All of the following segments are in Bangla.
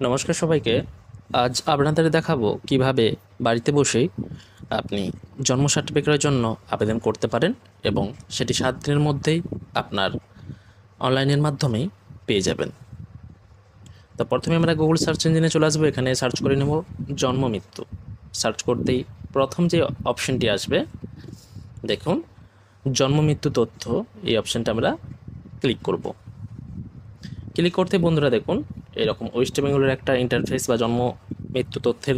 নমস্কার সবাইকে। আজ আপনাদের দেখাবো কিভাবে বাড়িতে বসেই আপনি জন্ম সার্টিফিকেটের জন্য আবেদন করতে পারেন এবং সেটি 7 দিনের মধ্যেই আপনার অনলাইনের মাধ্যমেই পেয়ে যাবেন। তো প্রথমে আমরা গুগল সার্চ ইঞ্জিনে চলে আসবো। এখানে সার্চ করে নেব জন্ম মৃত্যু। সার্চ করতেই প্রথম যে অপশনটি আসবে দেখুন জন্ম মৃত্যু তথ্য, এই অপশনটা আমরা ক্লিক করব। ক্লিক করতে বন্ধুরা দেখুন এরকম ওয়েস্ট বেঙ্গলের একটা ইন্টারফেস বা জন্ম মৃত্যু তথ্যের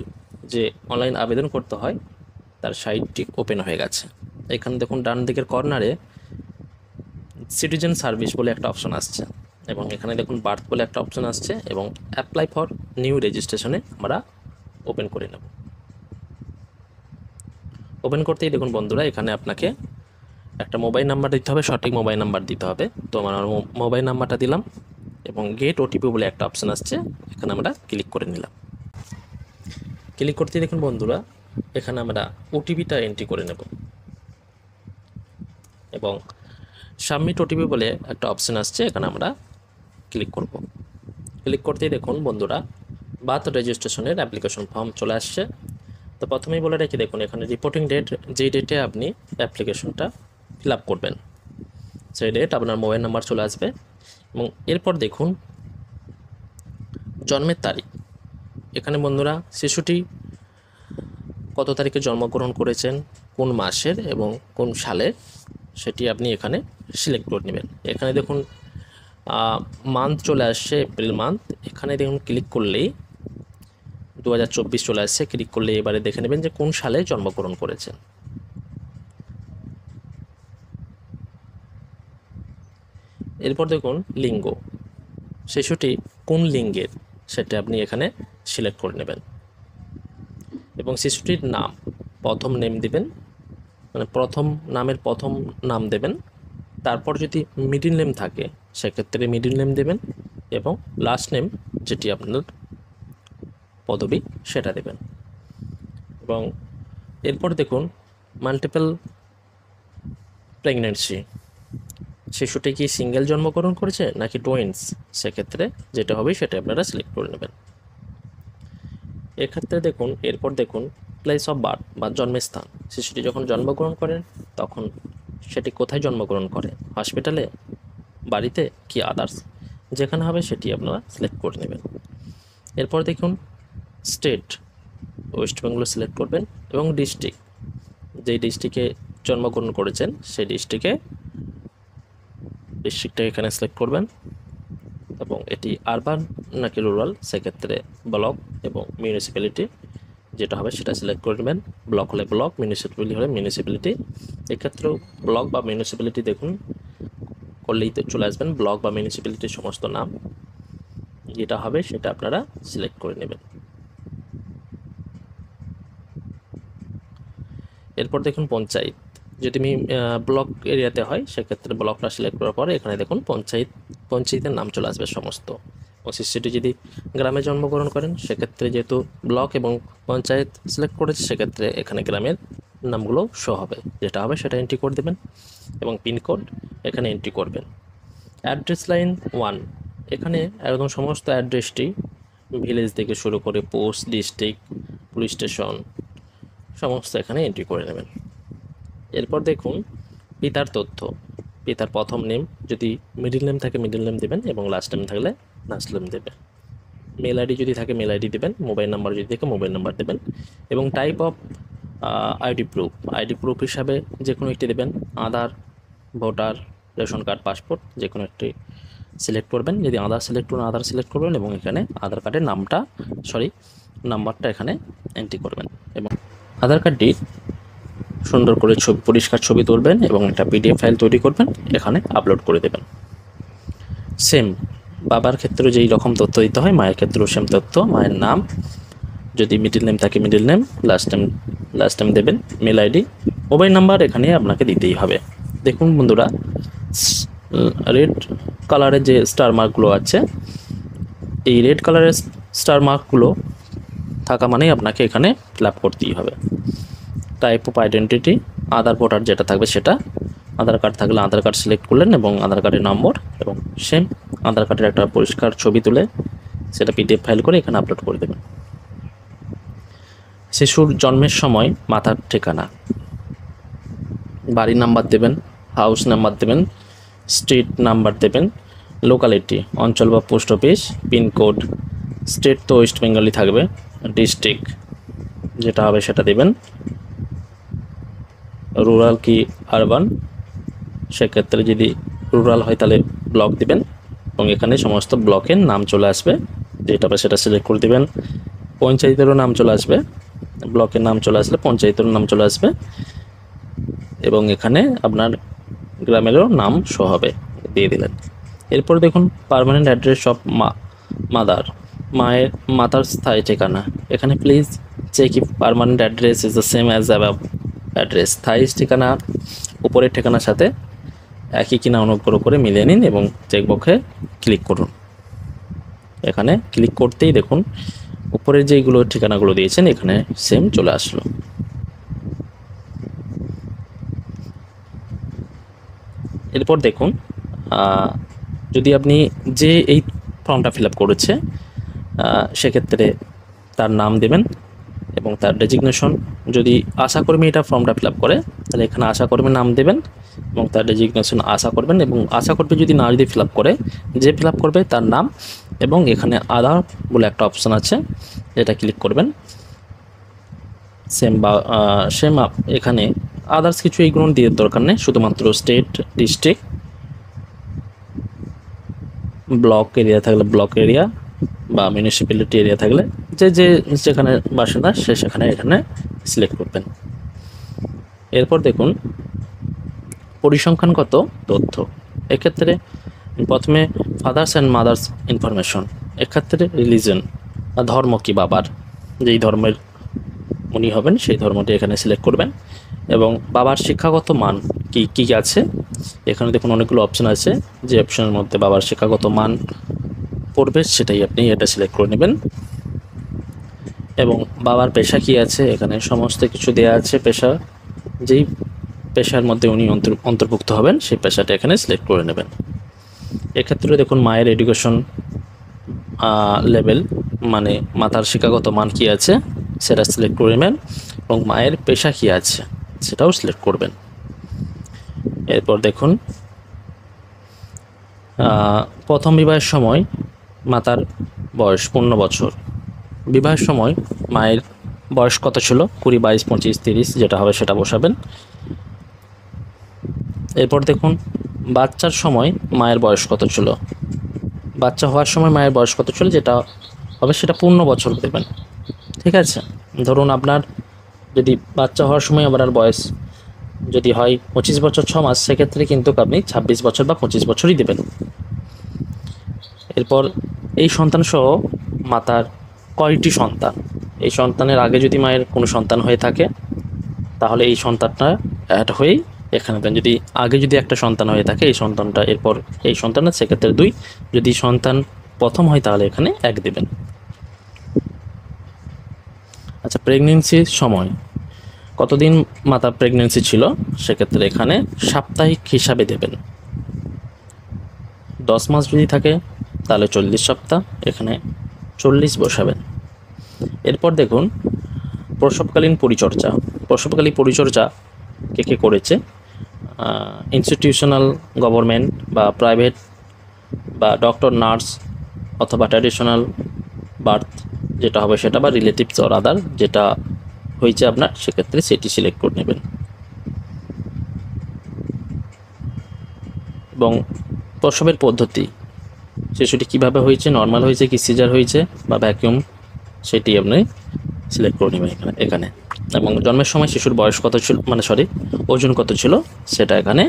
যে অনলাইন আবেদন করতে হয় তার সাইটটি ওপেন হয়ে গেছে। এখানে দেখুন ডান দিকের কর্নারে সিটিজেন সার্ভিস বলে একটা অপশন আসছে এবং এখানে দেখুন বার্থ বলে একটা অপশন আসছে এবং অ্যাপ্লাই ফর নিউ রেজিস্ট্রেশনে আমরা ওপেন করে নেব। ওপেন করতেই দেখুন বন্ধুরা এখানে আপনাকে একটা মোবাইল নাম্বার দিতে হবে, সঠিক মোবাইল নাম্বার দিতে হবে। তো আমার মোবাইল নাম্বারটা দিলাম এবং গেট ওটিপি বলে একটা অপশন আসছে, এখানে আমরা ক্লিক করে নিলাম। ক্লিক করতে দেখুন বন্ধুরা এখানে আমরা ওটিপিটা এন্ট্রি করে নেব এবং সাবমিট ওটিপি বলে একটা অপশন আসছে, এখানে আমরা ক্লিক করব। ক্লিক করতেই দেখুন বন্ধুরা বার্থ রেজিস্ট্রেশনের অ্যাপ্লিকেশন ফর্ম চলে আসছে। তো প্রথমেই বলে রেখে দেখুন এখানে রিপোর্টিং ডেট, যেই ডেটে আপনি অ্যাপ্লিকেশনটা ফিল আপ করবেন সেই ডেট আপনার মোবাইল নাম্বার চলে আসবে এবং এরপর দেখুন জন্মের তারিখ। এখানে বন্ধুরা শিশুটি কত তারিখে জন্মগ্রহণ করেছেন, কোন মাসের এবং কোন সালের, সেটি আপনি এখানে সিলেক্ট করে নেবেন। এখানে দেখুন মান্থ চলে আসছে এপ্রিল মান্থ। এখানে দেখুন ক্লিক করলেই 2024 চলে আসছে। ক্লিক করলে এবারে দেখে নেবেন যে কোন সালে জন্মগ্রহণ করেছেন। এরপর দেখুন লিঙ্গ, শিশুটি কোন লিঙ্গের সেটা আপনি এখানে সিলেক্ট করে নেবেন এবং শিশুটির নাম প্রথম নেম দিবেন, মানে প্রথম নামের প্রথম নাম দেবেন। তারপর যদি মিডিল নেম থাকে সেক্ষেত্রে মিডিল নেম দেবেন এবং লাস্ট নেম যেটি আপনার পদবি সেটা দেবেন। এবং এরপর দেখুন মাল্টিপল প্রেগনেন্সি, শিশুটি কি সিঙ্গেল জন্মগ্রহণ করেছে নাকি টুইন্স, সেক্ষেত্রে যেটা হবে সেটা আপনারা সিলেক্ট করে নেবেন। এক্ষেত্রে দেখুন এরপর দেখুন প্লেস অফ বার্থ বা জন্মস্থান, শিশুটি যখন জন্মগ্রহণ করেন তখন সেটি কোথায় জন্মগ্রহণ করে, হসপিটালে, বাড়িতে কি আদার্স, যেখানে হবে সেটি আপনারা সিলেক্ট করে নেবেন। এরপর দেখুন স্টেট, ওয়েস্ট বেঙ্গল সিলেক্ট করবেন এবং ডিস্ট্রিক্ট, যেই ডিস্ট্রিক্টে জন্মগ্রহণ করেছেন সেই ডিস্ট্রিক্টটা এখানে সিলেক্ট করবেন এবং এটি আরবান নাকি রুরাল, সেক্ষেত্রে ব্লক এবং মিউনিসিপ্যালিটি যেটা হবে সেটা সিলেক্ট করে নেবেন। ব্লক হলে ব্লক, মিউনিসিপ্যালিটি হলে মিউনিসিপ্যালিটি। এক্ষেত্রেও ব্লক বা মিউনিসিপ্যালিটি দেখুন করলেই তো চলে আসবেন ব্লক বা মিউনিসিপ্যালিটির সমস্ত নাম, যেটা হবে সেটা আপনারা সিলেক্ট করে নেবেন। এরপর দেখুন পঞ্চায়েত, যদি আমি ব্লক এরিয়াতে হয় সেক্ষেত্রে ব্লকটা সিলেক্ট করার পরে এখানে দেখুন পঞ্চায়েতের নাম চলে আসবে সমস্ত। এবং শিশুটি যদি গ্রামে জন্মগ্রহণ করেন সেক্ষেত্রে যেহেতু ব্লক এবং পঞ্চায়েত সিলেক্ট করেছে সেক্ষেত্রে এখানে গ্রামের নামগুলো শো হবে, যেটা হবে সেটা এন্ট্রি করে দেবেন এবং পিনকোড এখানে এন্ট্রি করবেন। অ্যাড্রেস লাইন 1, এখানে একদম সমস্ত অ্যাড্রেসটি ভিলেজ থেকে শুরু করে পোস্ট, ডিস্ট্রিক্ট, পুলিশ স্টেশন সমস্ত এখানে এন্ট্রি করে নেবেন। এরপর দেখুন পিতার তথ্য, পিতার প্রথম নেম, যদি মিডিল নেম থাকে মিডিল নেম দেবেন এবং লাস্ট নেম থাকলে লাস্ট নেম দেবেন। মেল আইডি যদি থাকে মেল আইডি দেবেন, মোবাইল নাম্বার যদি থাকে মোবাইল নাম্বার দেবেন এবং টাইপ অফ আইডি প্রুফ হিসাবে যে কোনো একটি দেবেন, আধার, ভোটার, রেশন কার্ড, পাসপোর্ট যে কোনো একটি সিলেক্ট করবেন। যদি আধার সিলেক্ট করুন আধার সিলেক্ট করবেন এবং এখানে আধার কার্ডের নাম্বারটা এখানে এন্ট্রি করবেন এবং আধার কার্ডটি সুন্দর করে পরিষ্কার ছবি তুলবেন এবং একটা পিডিএফ ফাইল তৈরি করবেন, এখানে আপলোড করে দেবেন। সেম বাবার ক্ষেত্রে যেই রকম তথ্য দিতে হয় মায়ের ক্ষেত্রেও সেম তথ্য, মায়ের নাম, যদি মিডিল নেম থাকে মিডিল নেম, লাস্ট নেম দেবেন, মেল আইডি, মোবাইল নাম্বার এখানে আপনাকে দিতেই হবে। দেখুন বন্ধুরা রেড কালারের যে স্টার মার্কগুলো আছে, এই রেড কালারের স্টার মার্কগুলো থাকা মানেই আপনাকে এখানে ফিল আপ করতেই হবে। Type of identity, Aadhaar, voter যেটা থাকবে সেটা, আধার কার্ড থাকলে আধার কার্ড সিলেক্ট করলেন এবং আধার কার্ডের নম্বর এবং সেম আধার কার্ডের একটা পরিষ্কার ছবি তুলে সেটা পিডিএফ ফাইল করে এখানে আপলোড করে দেবেন। শিশুর জন্মের সময় মাতার ঠিকানা, বাড়ির নাম্বার দেবেন, হাউস নাম্বার দেবেন, স্ট্রিট নাম্বার দেবেন, লোকালিটি অঞ্চল বা পোস্ট অফিস, পিনকোড, স্টেট তো ওয়েস্ট বেঙ্গলই থাকবে, ডিস্ট্রিক্ট যেটা হবে সেটা দেবেন, রুরাল কি আরবান, সেক্ষেত্রে যদি রুরাল হয় তাহলে ব্লক দিবেন এবং এখানে সমস্ত ব্লকের নাম চলে আসবে, যেটা হবে সেটা সিলেক্ট করে দেবেন। পঞ্চায়েতেরও নাম চলে আসবে, ব্লকের নাম চলে আসলে পঞ্চায়েতেরও নাম চলে আসবে এবং এখানে আপনার গ্রামেরও নাম শো হবে, দিয়ে দিলেন। এরপর দেখুন পার্মানেন্ট অ্যাড্রেস অফ মাতার স্থায়ী ঠিকানা, এখানে please check if permanent address is the same as above address, স্থায়ী ঠিকানা উপরের ঠিকানার সাথে একই কিনা অনুগ্রহ করে মিলিয়ে নিন এবং চেকবক্সে ক্লিক করুন। এখানে ক্লিক করতেই দেখুন উপরের যেগুলো ঠিকানাগুলো দিয়েছেন এখানে সেম চলে আসলো। এরপর দেখুন যদি আপনি যে এই ফর্মটা ফিল আপ করেছে সেক্ষেত্রে তার নাম দেবেন এবং তার ডেজিগনেশন, যদি আশাকর্মী এটা ফর্মটা ফিল আপ করে তাহলে এখানে আশাকর্মীর নাম দেবেন এবং তার ডেজিগনেশন আশা করবেন, এবং আশাকর্মী যদি না যদি ফিল আপ করে, যে ফিল আপ করবে তার নাম এবং এখানে আধার বলে একটা অপশান আছে এটা ক্লিক করবেন। সেম এখানে আদার্স কিছু এইগুলো দিয়ে দরকার নেই, শুধুমাত্র স্টেট, ডিস্ট্রিক্ট, ব্লক এরিয়া থাকলে ব্লক এরিয়া বা মিউনিসিপ্যালিটি এরিয়া থাকলে যেখানে বাসিন্দা সেখানে এখানে সিলেক্ট করবেন। এরপর দেখুন পরিসংখ্যানগত তথ্য, এক্ষেত্রে প্রথমে ফাদার্স অ্যান্ড মাদার্স ইনফরমেশন, এক্ষেত্রে রিলিজন ধর্ম কি বাবার, যেই ধর্মের উনি হবেন সেই ধর্মটি এখানে সিলেক্ট করবেন এবং বাবার শিক্ষাগত মান কি আছে, এখানে দেখুন অনেকগুলো অপশান আছে, যে অপশানের মধ্যে বাবার শিক্ষাগত মান পড়বে সেটাই আপনি এটা সিলেক্ট করে নেবেন। এবং বাবার পেশা কি আছে, এখানে সমস্ত কিছু দেওয়া আছে, পেশা যেই পেশার মধ্যে উনি অন্তর্ভুক্ত হবেন সেই পেশাটা এখানে সিলেক্ট করে নেবেন। এক্ষেত্রে দেখুন মায়ের এডুকেশন লেভেল, মানে মাতার শিক্ষাগত মান কি আছে সেটা সিলেক্ট করে নেবেন এবং মায়ের পেশা কি আছে সেটাও সিলেক্ট করবেন। এরপর দেখুন প্রথম বিবাহের সময় মাতার বয়স 15 বছর, বিবাহের সময় মায়ের বয়স কত ছিল, 20, 22, 25, 30 যেটা হবে সেটা বসাবেন। এরপর দেখুন বাচ্চার সময় মায়ের বয়স কত ছিল, বাচ্চা হওয়ার সময় মায়ের বয়স কত ছিল যেটা হবে সেটা 15 বছর দেবেন। ঠিক আছে, ধরুন আপনার যদি বাচ্চা হওয়ার সময় আপনার বয়স যদি হয় 25 বছর 6 মাস, সেক্ষেত্রে কিন্তু আপনি 26 বছর বা 25 বছরই দেবেন। এরপর এই সন্তান সহ মাতার কয়টি সন্তান, এই সন্তানের আগে যদি মায়ের কোনো সন্তান হয়ে থাকে তাহলে এই সন্তানটা অ্যাড হয়েই এখানে দেন, যদি আগে যদি একটা সন্তান হয়ে থাকে এই সন্তানটা এরপর এই সন্তানের সেক্ষেত্রে 2, যদি সন্তান প্রথম হয় তাহলে এখানে 1 দেবেন। আচ্ছা, প্রেগনেন্সির সময় কতদিন মাতা প্রেগনেন্সি ছিল, সেক্ষেত্রে এখানে সাপ্তাহিক হিসাবে দেবেন। 10 মাস যদি থাকে তাহলে 40 সপ্তাহ, এখানে 40 বসাবেন। এরপর দেখুন প্রসবকালীন পরিচর্যা, প্রসবকালীন পরিচর্যা কে করেছে, ইনস্টিটিউশনাল, গভর্নমেন্ট বা প্রাইভেট বা ডক্টর, নার্স অথবা ট্র্যাডিশনাল বার্থ যেটা হবে সেটা, বা রিলেটিভস অর আদার যেটা হয়েছে আপনার, সেক্ষেত্রে সেটি সিলেক্ট করে নেবেন। এবং প্রসবের পদ্ধতি, শিশুটি কীভাবে হয়েছে, নর্মাল হয়েছে কি সিজার হয়েছে বা ভ্যাকিউম, সেটি আপনি সিলেক্ট করে নেবেন এখানে। এবং জন্মের সময় শিশুর বয়স কত ছিল, ওজন কত ছিল সেটা এখানে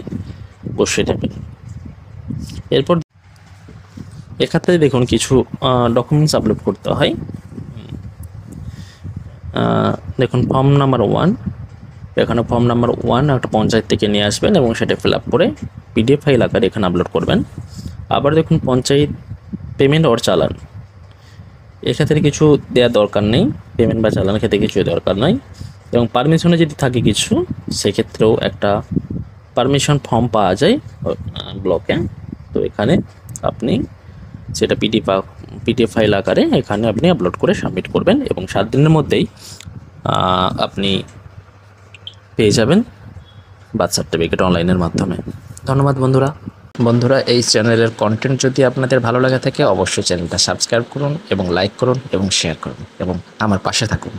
বসিয়ে নেবেন। এরপর এক্ষেত্রে দেখুন কিছু ডকুমেন্টস আপলোড করতে হয়। দেখুন ফর্ম নাম্বার 1, এখানে ফর্ম নাম্বার 1 একটা পঞ্চায়েত থেকে নিয়ে আসবেন এবং সেটা ফিল আপ করে পিডিএফ ফাইল আকারে এখানে আপলোড করবেন। আবার দেখুন পঞ্চায়েত পেমেন্ট ওর চালান, এক্ষেত্রে কিছু দেওয়ার দরকার নেই, পেমেন্ট বা চালানের ক্ষেত্রে কিছু দরকার নাই। এবং পারমিশনে যদি থাকে কিছু, সেক্ষেত্রেও একটা পারমিশন ফর্ম পাওয়া যায় ব্লকে, তো এখানে আপনি সেটা পিডিএফ পিডিএফ ফাইল আকারে এখানে আপনি আপলোড করে সাবমিট করবেন এবং 7 দিনের মধ্যেই আপনি পেয়ে যাবেন বার্থ সার্টিফিকেট অনলাইনের মাধ্যমে। ধন্যবাদ বন্ধুরা, এই চ্যানেলের কন্টেন্ট যদি আপনাদের ভালো লাগে থাকে অবশ্যই চ্যানেলটা সাবস্ক্রাইব করুন এবং লাইক করুন এবং শেয়ার করুন এবং আমার পাশে থাকুন।